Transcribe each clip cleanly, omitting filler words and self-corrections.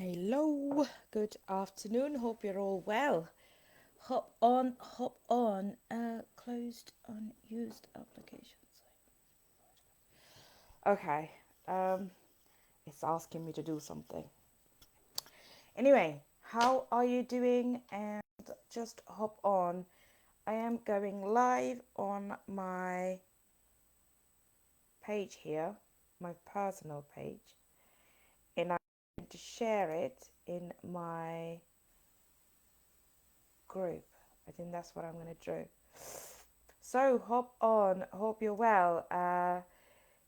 Hello, good afternoon. Hope you're all well. Hop on, hop on. Closed unused applications. Okay, um, it's asking me to do something. Anyway, how are you doing? And just hop on. I am going live on my page here, my personal page, and I'm going to share it in my group. I think that's what I'm going to do. So hop on. Hope you're well.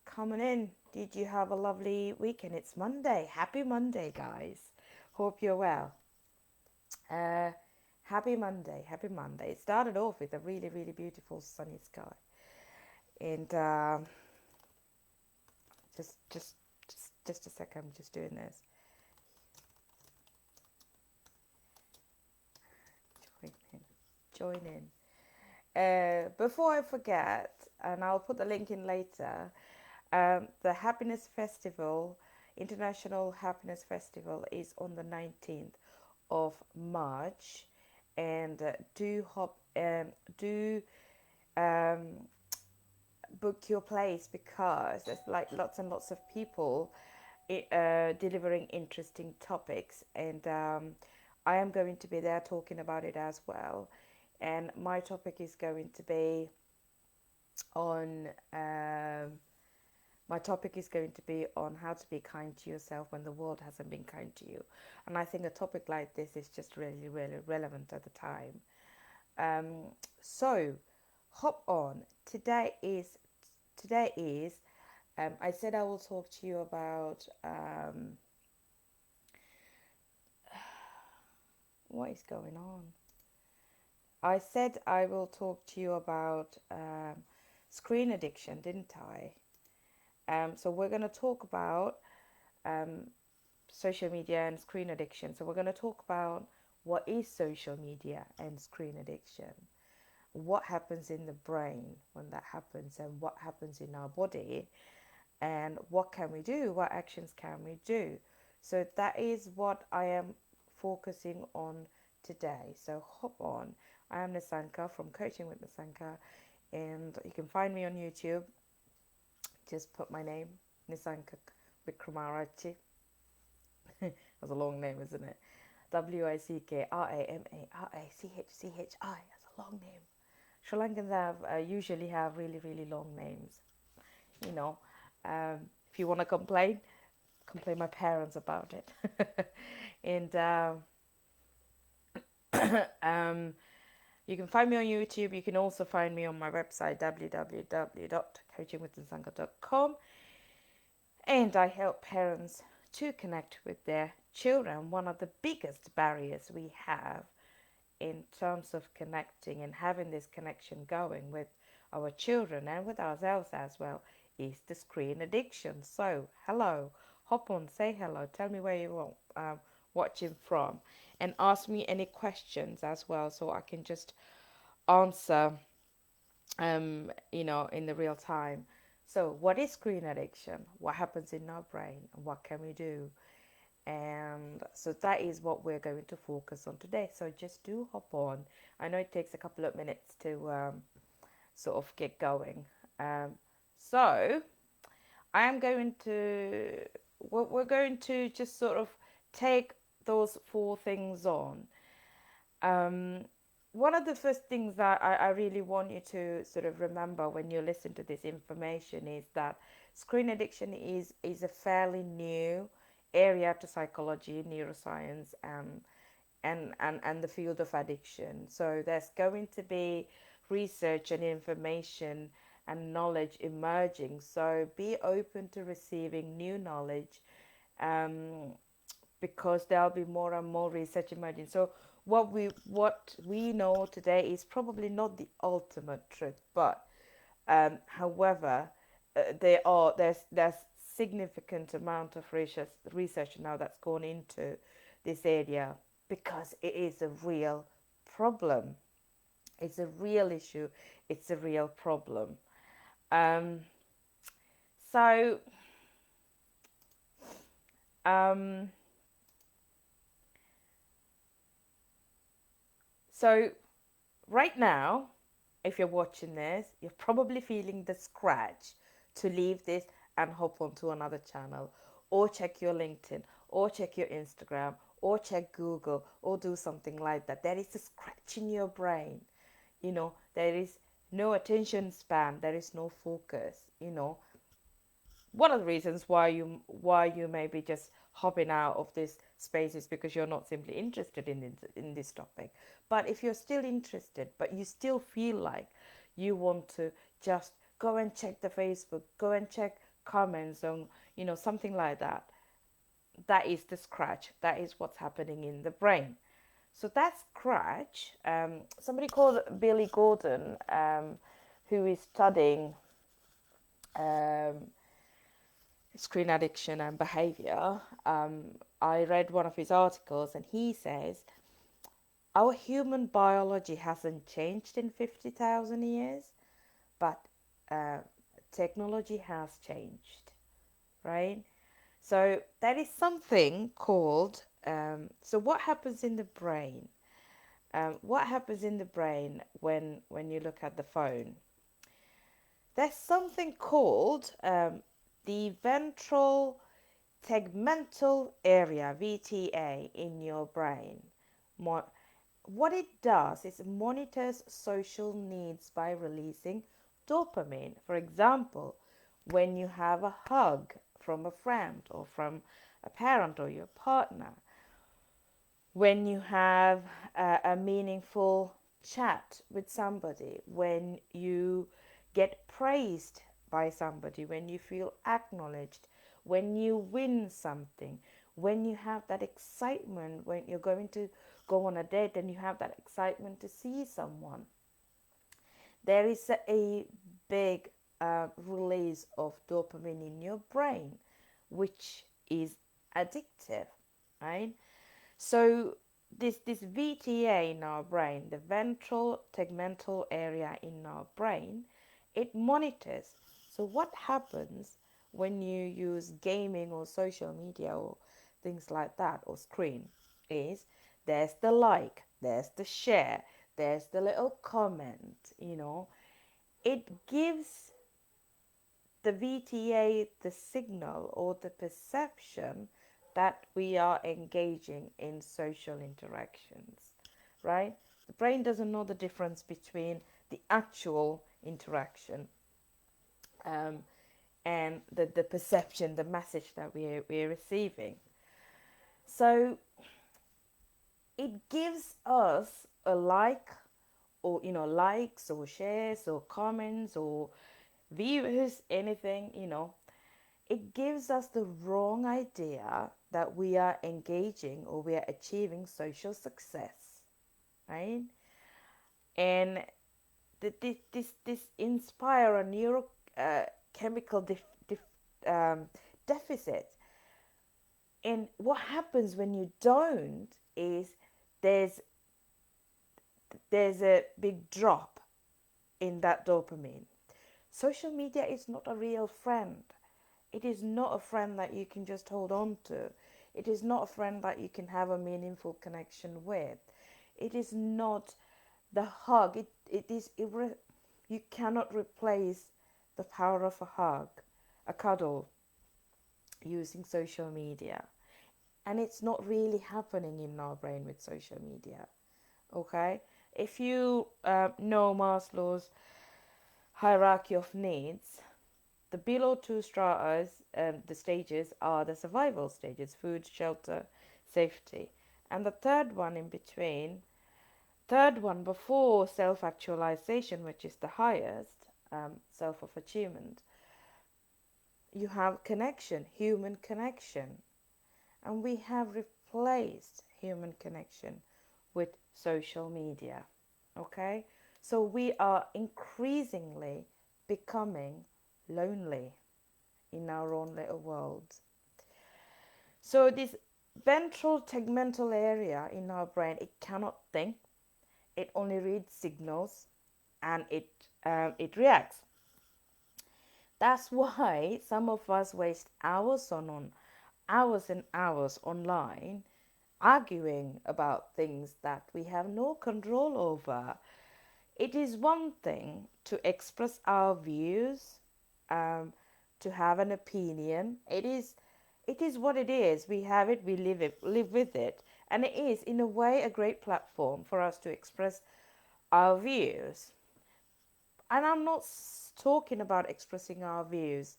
Coming in. Did you have a lovely weekend? It's Monday. Happy Monday, guys. Hope you're well. Uh, Happy Monday. Happy Monday. It started off with a really, really beautiful sunny sky, and just a second. I'm just doing this. Join in. Before I forget, and I'll put the link in later. The Happiness Festival, International Happiness Festival, is on the 19th of March, and do um, book your place because there's like lots and lots of people delivering interesting topics, and I am going to be there talking about it as well. And my topic is going to be on my topic is going to be on how to be kind to yourself when the world hasn't been kind to you. And I think a topic like this is just really, really relevant at the time. Um, so, hop on. Today is. I said I will talk to you about what is going on. I said I will talk to you about screen addiction, didn't I? So we're going to talk about um, social media and screen addiction. So we're going to talk about what is social media and screen addiction, what happens in the brain when that happens, and what happens in our body, and what can we do, what actions can we do. So that is what I am focusing on today. So hop on. I am Nisanka from Coaching with Nisanka, and you can find me on YouTube. Just put my name, Nisanka Wickramarachchi. That's a long name, isn't it? Wickramarachchi. That's a long name. Sri Lankans usually have really, really long names. You know, if you want to complain my parents about it. And um, you can find me on YouTube. You can also find me on my website, www.coachingwithnisanka.com. And I help parents to connect with their children. One of the biggest barriers we have in terms of connecting and having this connection going with our children and with ourselves as well is the screen addiction. So, hello, hop on, say hello, tell me where you're watching from, and ask me any questions as well so I can just answer, in the real time. So, what is screen addiction? What happens in our brain? And what can we do? And so that is what we're going to focus on today. So just do hop on. I know it takes a couple of minutes to sort of get going. So I am going to, we're going to just sort of take those four things on. Um, One of the first things that I really want you to sort of remember when you listen to this information is that screen addiction is a fairly new area to psychology, neuroscience, and the field of addiction. So there's going to be research and information and knowledge emerging. So be open to receiving new knowledge, um, because there'll be more and more research emerging. So what we know today is probably not the ultimate truth, but however, there's significant amount of research now that's gone into this area because it is a real problem. It's a real issue. It's a real problem. Um, so um, So right now, if you're watching this, you're probably feeling the scratch to leave this and hop onto another channel, or check your LinkedIn, or check your Instagram, or check Google, or do something like that. There is a scratch in your brain. There is no attention span, there is no focus. One of the reasons why you may be just hopping out of this space is because you're not simply interested in this topic. But if you're still interested, but you still feel like you want to just go and check the Facebook, go and check comments on, something like that, that is the scratch. That is what's happening in the brain. So that scratch, somebody called Billy Gordon, who is studying um, screen addiction and behavior, I read one of his articles, and he says our human biology hasn't changed in 50,000 years, but uh, technology has changed, right? So there is something called, so what happens in the brain? What happens in the brain when you look at the phone? There's something called the ventral tegmental area, VTA, in your brain. What it does is it monitors social needs by releasing dopamine. For example, when you have a hug from a friend or from a parent or your partner, when you have a meaningful chat with somebody, when you get praised by somebody, when you feel acknowledged, when you win something, when you have that excitement, when you're going to go on a date and you have that excitement to see someone, there is a big release of dopamine in your brain, which is addictive, right? So this VTA in our brain, the ventral tegmental area in our brain, it monitors. So what happens when you use gaming or social media or things like that, or screen, is there's the like, there's the share, there's the little comment. It gives the VTA the signal or the perception that we are engaging in social interactions, right? The brain doesn't know the difference between the actual interaction, um, and the perception, the message that we're receiving. So it gives us a like, or likes or shares or comments or views, anything. It gives us the wrong idea that we are engaging or we are achieving social success, right? And this inspire a neurochemical deficit. And what happens when you don't is there's there's a big drop in that dopamine. Social media is not a real friend. It is not a friend that you can just hold on to. It is not a friend that you can have a meaningful connection with. It is not the hug. You cannot replace the power of a hug, a cuddle, using social media. And it's not really happening in our brain with social media. Okay? If you know Maslow's hierarchy of needs, the below two stratas, the stages, are the survival stages: food, shelter, safety. And the third one before self actualization, which is the highest, self of achievement, you have connection, human connection. And we have replaced human connection with social media. Okay? So we are increasingly becoming lonely in our own little world. So this ventral tegmental area in our brain, it cannot think. It only reads signals, and it reacts. That's why some of us waste hours and hours online arguing about things that we have no control over. It is one thing to express our views, um, to have an opinion. It is what it is. We have it, we live with it. And it is, in a way, a great platform for us to express our views. And I'm not talking about expressing our views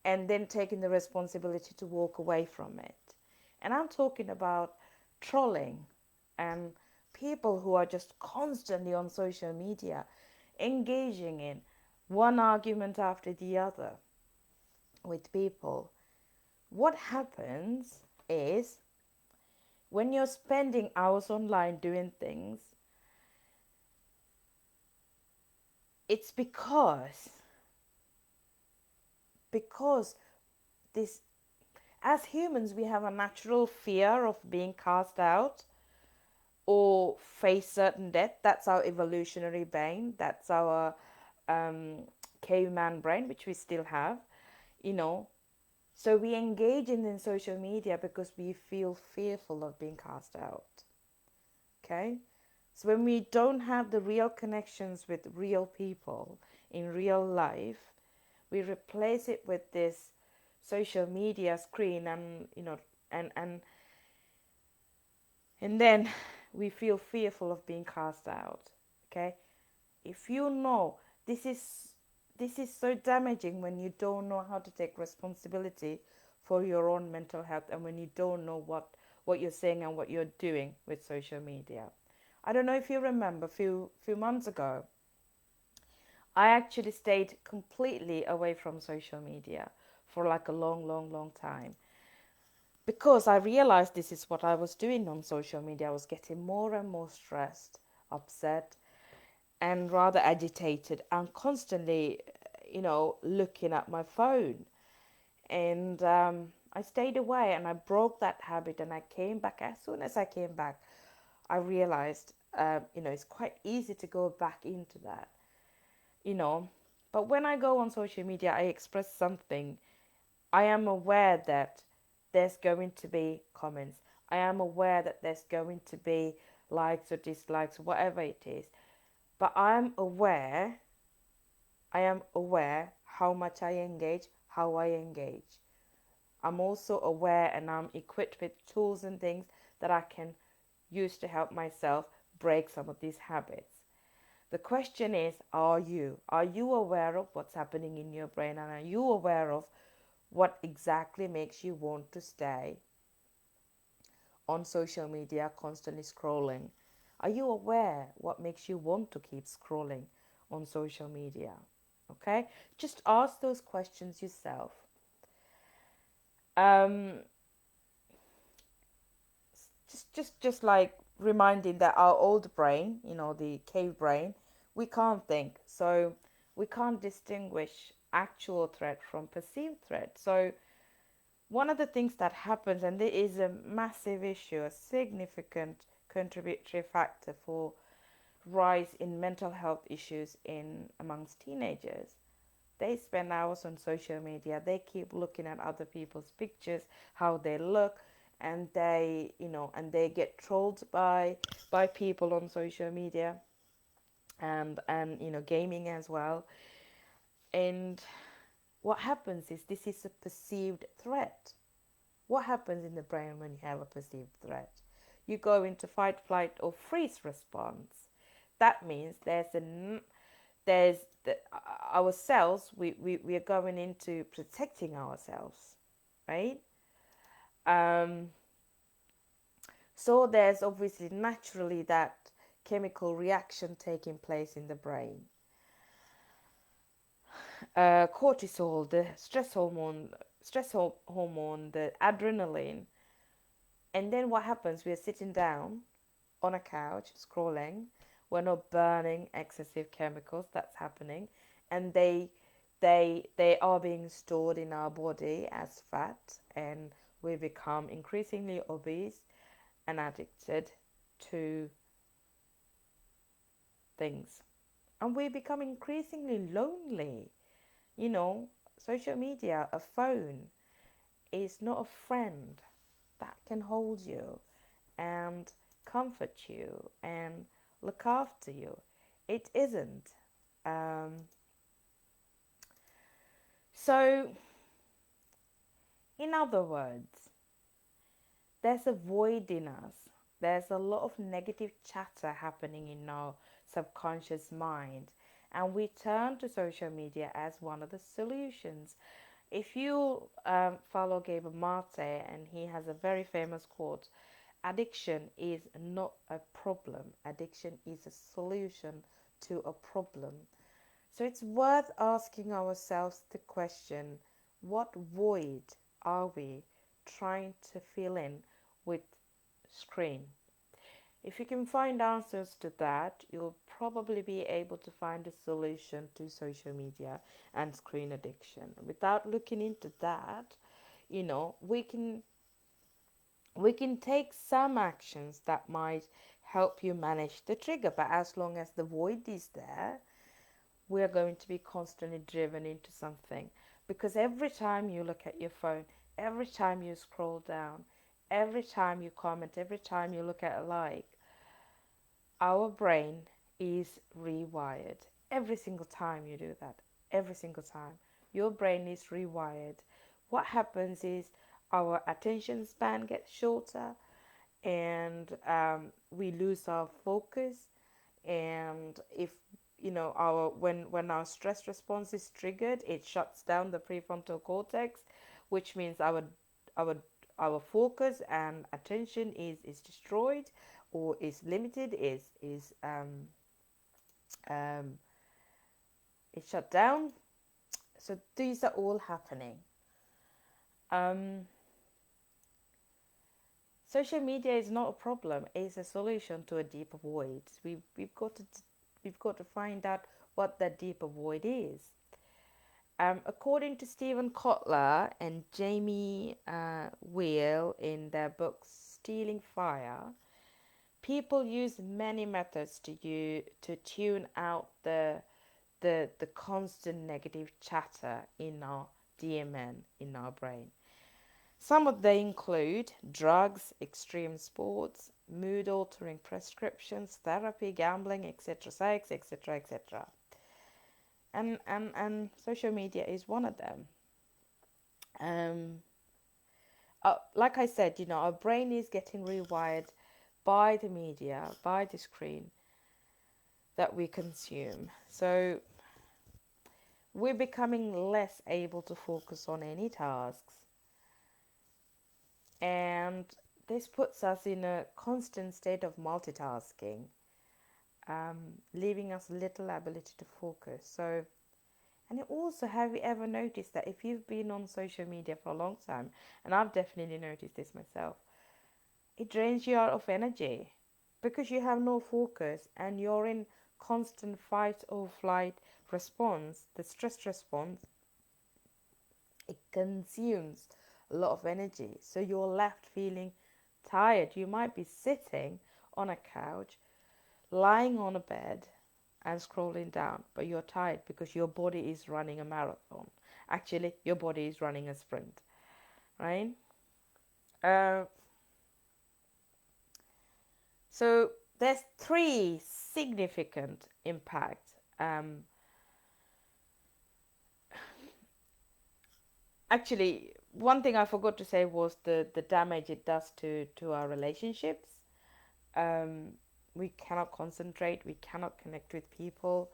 and then taking the responsibility to walk away from it. And I'm talking about trolling and people who are just constantly on social media engaging in one argument after the other with people. What happens is when you're spending hours online doing things, it's because this, as humans, we have a natural fear of being cast out or face certain death. That's our evolutionary brain. That's our caveman brain, which we still have, you know. So we engage in social media because we feel fearful of being cast out. Okay? So when we don't have the real connections with real people in real life, we replace it with this social media screen, and and and then we feel fearful of being cast out. Okay? If you know, this is this is so damaging when you don't know how to take responsibility for your own mental health, and when you don't know what you're saying and what you're doing with social media. I don't know if you remember, few months ago, I actually stayed completely away from social media for like a long time, because I realized this is what I was doing on social media. I was getting more and more stressed, upset, and rather agitated, and constantly, looking at my phone. And I stayed away, and I broke that habit, and I came back. As soon as I came back, I realized, it's quite easy to go back into that, you know. But when I go on social media, I express something. I am aware that there's going to be comments. I am aware that there's going to be likes or dislikes, whatever it is. But I am aware how much I engage, how I engage. I'm also aware, and I'm equipped with tools and things that I can use to help myself break some of these habits. The question is, are you? Are you aware of what's happening in your brain, and are you aware of what exactly makes you want to stay on social media constantly scrolling? Are you aware what makes you want to keep scrolling on social media? Okay? Just ask those questions yourself. Um, just like reminding that our old brain, the cave brain, we can't think. So we can't distinguish actual threat from perceived threat. So one of the things that happens, and there is a massive issue, a significant contributory factor for rise in mental health issues in amongst teenagers. They spend hours on social media. They keep looking at other people's pictures, how they look, and they get trolled by people on social media, and gaming as well. And what happens is, this is a perceived threat. What happens in the brain when you have a perceived threat? You go into fight, flight, or freeze response. That means there's our cells, we are going into protecting ourselves, right? um, so there's obviously naturally that chemical reaction taking place in the brain. Cortisol, the stress hormone, the adrenaline. And then what happens? We're sitting down on a couch scrolling. We're not burning excessive chemicals. That's happening, and they are being stored in our body as fat, and we become increasingly obese and addicted to things, and we become increasingly lonely. Social media, a phone, is not a friend that can hold you and comfort you and look after you. It isn't. Um, so, in other words, there's a void in us. There's a lot of negative chatter happening in our subconscious mind, and we turn to social media as one of the solutions. If you follow Gabriel Marte, and he has a very famous quote, addiction is not a problem, addiction is a solution to a problem. So it's worth asking ourselves the question, what void are we trying to fill in with screen? If you can find answers to that, you'll probably be able to find a solution to social media and screen addiction. Without looking into that, we can take some actions that might help you manage the trigger, but as long as the void is there, we're going to be constantly driven into something, because every time you look at your phone, every time you scroll down, every time you comment, every time you look at a like, our brain is rewired. Every single time you do that, every single time your brain is rewired. What happens is our attention span gets shorter, and we lose our focus. And if our when our stress response is triggered, it shuts down the prefrontal cortex, which means our our focus and attention is destroyed, or is limited, um is shut down. So these are all happening. um Social media is not a problem, it's a solution to a deeper void. We've got to find out what that deeper void is. According to Stephen Kotler and Jamie Wheel in their book Stealing Fire, people use many methods to tune out the constant negative chatter in our DMN, in our brain. Some of they include drugs, extreme sports, mood altering prescriptions, therapy, gambling, etc., sex, etc., etc. And social media is one of them. Um, like I said, our brain is getting rewired by the media, by the screen that we consume. So we're becoming less able to focus on any tasks, and this puts us in a constant state of multitasking, leaving us little ability to focus. So, and also, have you ever noticed that if you've been on social media for a long time, and I've definitely noticed this myself, it drains you out of energy because you have no focus and you're in constant fight or flight response, the stress response. It consumes a lot of energy, so you're left feeling tired. You might be sitting on a couch, lying on a bed and scrolling down, but you're tired because your body is running a marathon. Actually, your body is running a sprint, right? uh, so there's three significant impact. Actually, one thing I forgot to say was the damage it does to our relationships. um, we cannot concentrate, we cannot connect with people.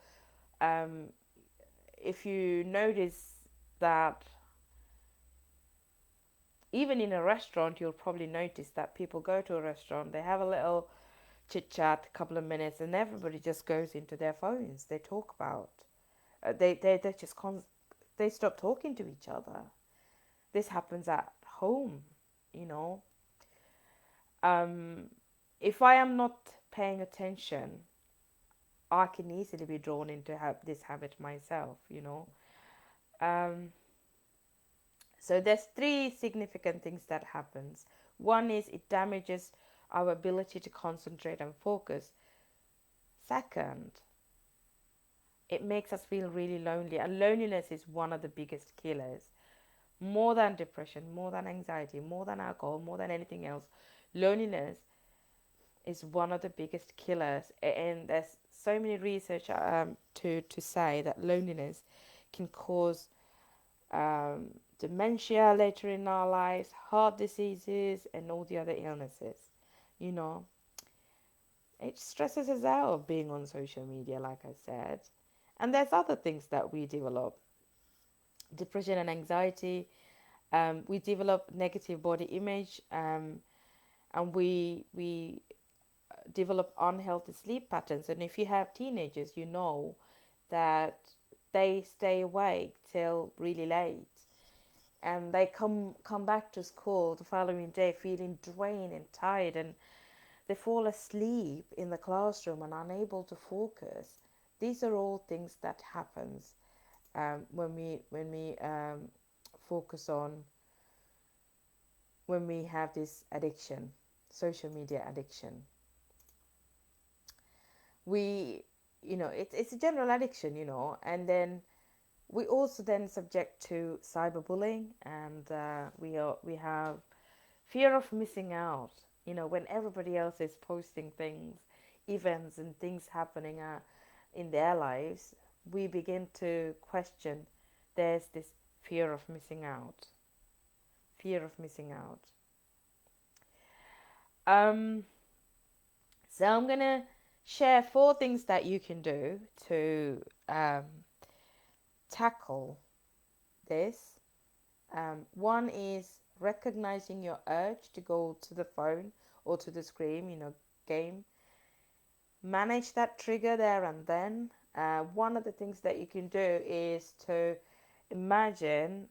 um, if you notice that even in a restaurant, you'll probably notice that people go to a restaurant, they have a little chit chat, a couple of minutes, and everybody just goes into their phones. They talk about, they just they stop talking to each other. This happens at home, you know. Um, if I am not paying attention, I can easily be drawn into this habit myself, you know. Um, so there's three significant things that happens. One is it damages our ability to concentrate and focus. Second, it makes us feel really lonely, and loneliness is one of the biggest killers. More than depression, more than anxiety, more than alcohol, more than anything else, loneliness is one of the biggest killers, and there's so many research to say that loneliness can cause dementia later in our lives, heart diseases, and all the other illnesses. You know, it stresses us out being on social media, like I said. And there's other things that we develop: depression and anxiety. We develop negative body image, and we develop unhealthy sleep patterns. And if you have teenagers, you know that they stay awake till really late, and they come back to school the following day feeling drained and tired, and they fall asleep in the classroom and unable to focus. These are all things that happens when we focus on when we have this addiction, social media addiction. We, it's a general addiction, and then we also then subject to cyberbullying, and we have fear of missing out. When everybody else is posting things, events, and things happening in their lives, we begin to question. There's this fear of missing out. Fear of missing out. Um, so I'm gonna share 4 things that you can do to tackle this. One is recognizing your urge to go to the phone or to the screen, game. Manage that trigger there and then. One of the things that you can do is to imagine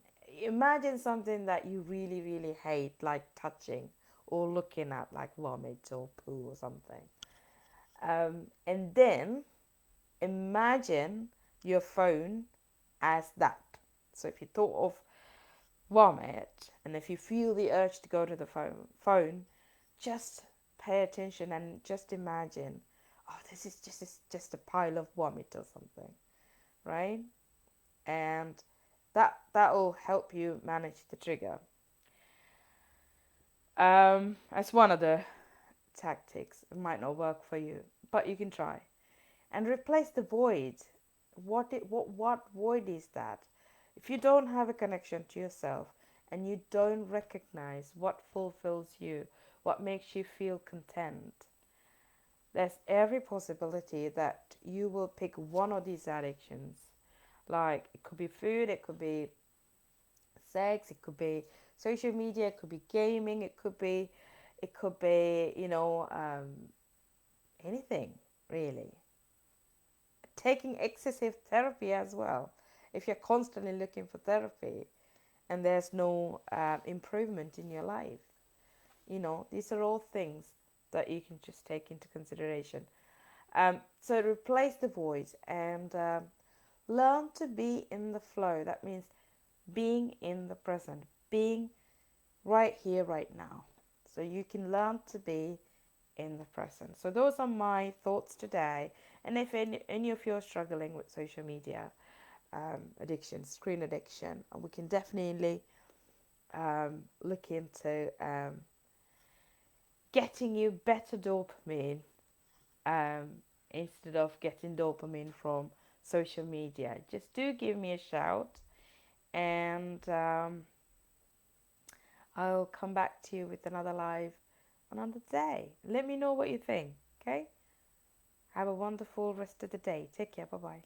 something that you really, really hate, like touching or looking at, like vomit or poo or something. And then imagine your phone as that. So if you thought of vomit, and if you feel the urge to go to the phone, just pay attention and just imagine, oh, this is just a pile of vomit or something, right? And that will help you manage the trigger. As one of the tactics. It might not work for you, but you can try. And replace the void. What void is that? If you don't have a connection to yourself and you don't recognize what fulfills you, what makes you feel content, there's every possibility that you will pick one of these addictions. Like, it could be food, it could be sex, it could be social media, it could be gaming, it could be anything really. Taking excessive therapy as well. If you're constantly looking for therapy and there's no improvement in your life, these are all things that you can just take into consideration. So replace the void and learn to be in the flow. That means being in the present, being right here, right now. So you can learn to be in the present. So those are my thoughts today. And if any of you are struggling with social media addiction, screen addiction, we can definitely look into getting you better dopamine um, instead of getting dopamine from social media. Just do give me a shout, and I'll come back to you with another live another day. Let me know what you think, okay? Have a wonderful rest of the day. Take care. Bye bye.